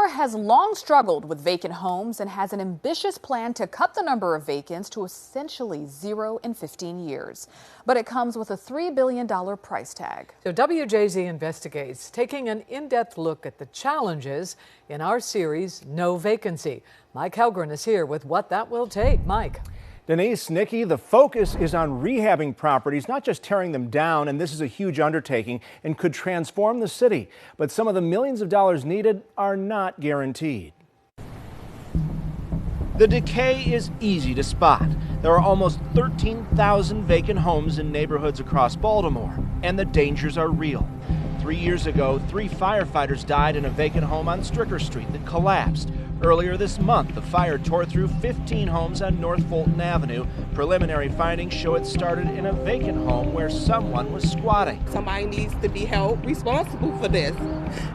Baltimore has long struggled with vacant homes and has an ambitious plan to cut the number of vacants to essentially zero in 15 years. But it comes with a $3 billion price tag. So WJZ Investigates, taking an in-depth look at the challenges in our series, No Vacancy. Mike Helgren is here with what that will take. Mike. Denise, Nikki, the focus is on rehabbing properties, not just tearing them down, and this is a huge undertaking and could transform the city. But some of the millions of dollars needed are not guaranteed. The decay is easy to spot. There are almost 13,000 vacant homes in neighborhoods across Baltimore, and the dangers are real. 3 years ago, 3 firefighters died in a vacant home on Stricker Street that collapsed. Earlier this month, the fire tore through 15 homes on North Fulton Avenue. Preliminary findings show it started in a vacant home where someone was squatting. Somebody needs to be held responsible for this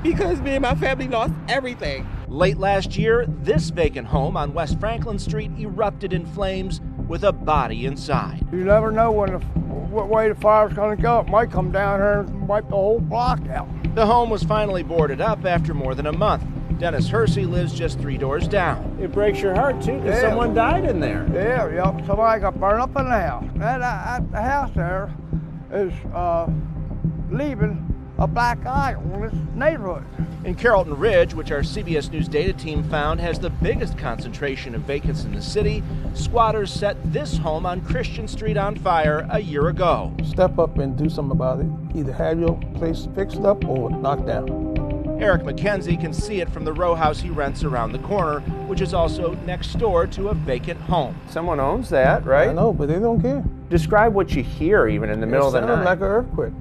because me and my family lost everything. Late last year, this vacant home on West Franklin Street erupted in flames with a body inside. You never know what way the fire's going to go. It might come down here and wipe the whole block out. The home was finally boarded up after more than a month. Dennis Hersey lives just 3 doors down. It breaks your heart, too, because someone died in there. Yeah, somebody got burned up in the house. The house there is leaving a black eye on this neighborhood. In Carrollton Ridge, which our CBS News data team found has the biggest concentration of vacants in the city, squatters set this home on Christian Street on fire a year ago. Step up and do something about it. Either have your place fixed up or knocked down. Eric McKenzie can see it from the row house he rents around the corner, which is also next door to a vacant home. Someone owns that, right? I know, but they don't care. Describe what you hear even in the middle of the night. It sounds like an earthquake.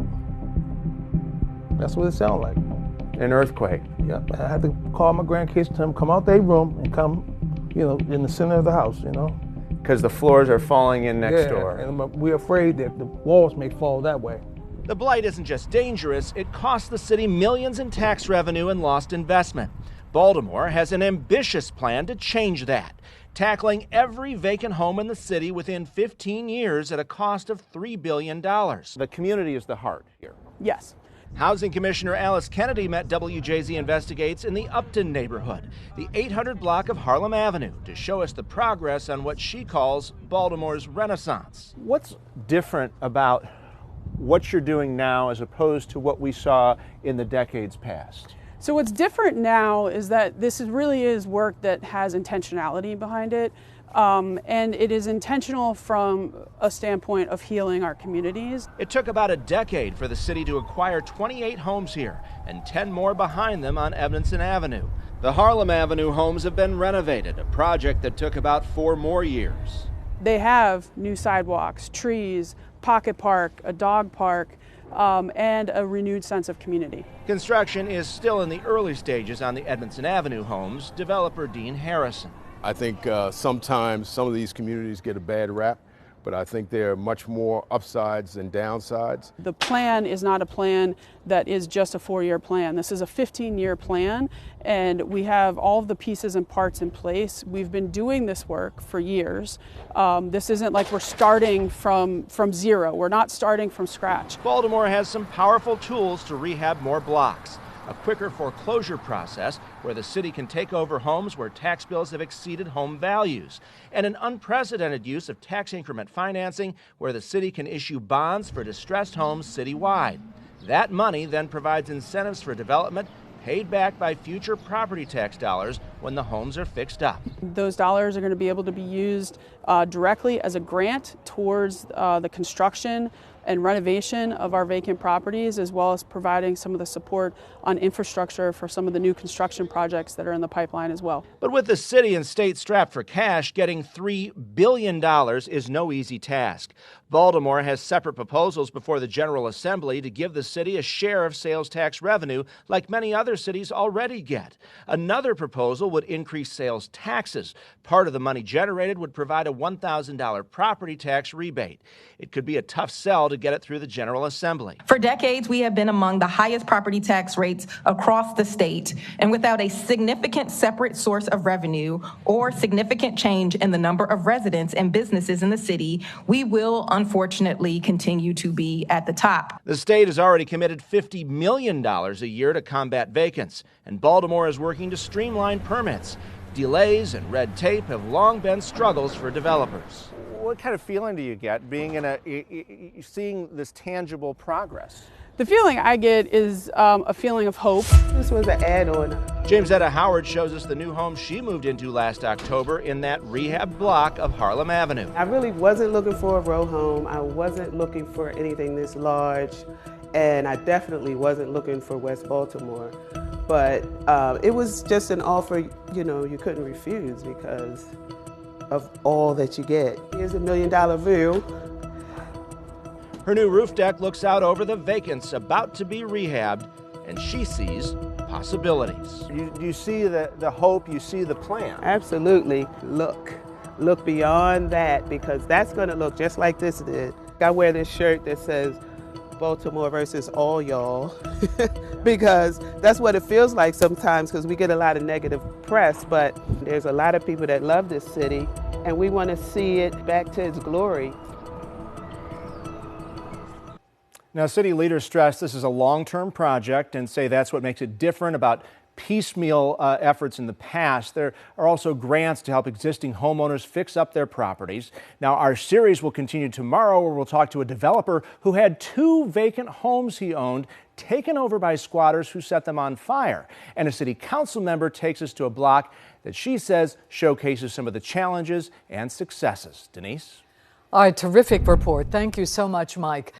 That's what it sounds like. An earthquake? Yeah, I had to call my grandkids to them, come out their room and come, in the center of the house, Because the floors are falling in next door. And we're afraid that the walls may fall that way. The blight isn't just dangerous, it costs the city millions in tax revenue and lost investment. Baltimore has an ambitious plan to change that, tackling every vacant home in the city within 15 years at a cost of $3 billion. The community is the heart here. Yes. Housing Commissioner Alice Kennedy met WJZ Investigates in the Upton neighborhood, the 800 block of Harlem Avenue, to show us the progress on what she calls Baltimore's renaissance. What's different about what you're doing now as opposed to what we saw in the decades past? So what's different now is that this really is work that has intentionality behind it. And it is intentional from a standpoint of healing our communities. It took about a decade for the city to acquire 28 homes here and 10 more behind them on Evanston Avenue. The Harlem Avenue homes have been renovated, a project that took about 4 more years. They have new sidewalks, trees, pocket park, a dog park, and a renewed sense of community. Construction is still in the early stages on the Evanston Avenue homes. Developer Dean Harrison. I think sometimes some of these communities get a bad rap, but I think there are much more upsides than downsides. The plan is not a plan that is just a 4-year plan. This is a 15-year plan, and we have all of the pieces and parts in place. We've been doing this work for years. This isn't like we're starting from zero. We're not starting from scratch. Baltimore has some powerful tools to rehab more blocks. A quicker foreclosure process where the city can take over homes where tax bills have exceeded home values, and an unprecedented use of tax increment financing where the city can issue bonds for distressed homes citywide. That money then provides incentives for development paid back by future property tax dollars when the homes are fixed up. Those dollars are going to be able to be used directly as a grant towards the construction and renovation of our vacant properties, as well as providing some of the support on infrastructure for some of the new construction projects that are in the pipeline as well. But with the city and state strapped for cash, getting $3 billion is no easy task. Baltimore has separate proposals before the General Assembly to give the city a share of sales tax revenue like many other cities already get. Another proposal would increase sales taxes. Part of the money generated would provide a $1,000 property tax rebate. It could be a tough sell to get it through the General Assembly. For decades, we have been among the highest property tax rates across the state, and without a significant separate source of revenue or significant change in the number of residents and businesses in the city, we will unfortunately continue to be at the top. The state has already committed $50 million a year to combat vacants, and Baltimore is working to streamline permits. Delays and red tape have long been struggles for developers. What kind of feeling do you get being seeing this tangible progress? The feeling I get is a feeling of hope. This was an add-on. Jamesetta Howard shows us the new home she moved into last October in that rehab block of Harlem Avenue. I really wasn't looking for a row home. I wasn't looking for anything this large, and I definitely wasn't looking for West Baltimore. But it was just an offer, you couldn't refuse because of all that you get. Here's $1 million view. Her new roof deck looks out over the vacants about to be rehabbed, and she sees possibilities. You see the hope, you see the plan. Absolutely. Look beyond that, because that's going to look just like this did. I wear this shirt that says Baltimore versus all y'all because that's what it feels like sometimes, because we get a lot of negative press, but there's a lot of people that love this city and we want to see it back to its glory. Now, city leaders stress this is a long-term project and say that's what makes it different about piecemeal efforts in the past. There are also grants to help existing homeowners fix up their properties. Now, our series will continue tomorrow, where we'll talk to a developer who had 2 vacant homes he owned taken over by squatters who set them on fire. And a city council member takes us to a block that she says showcases some of the challenges and successes. Denise? All right, terrific report. Thank you so much, Mike.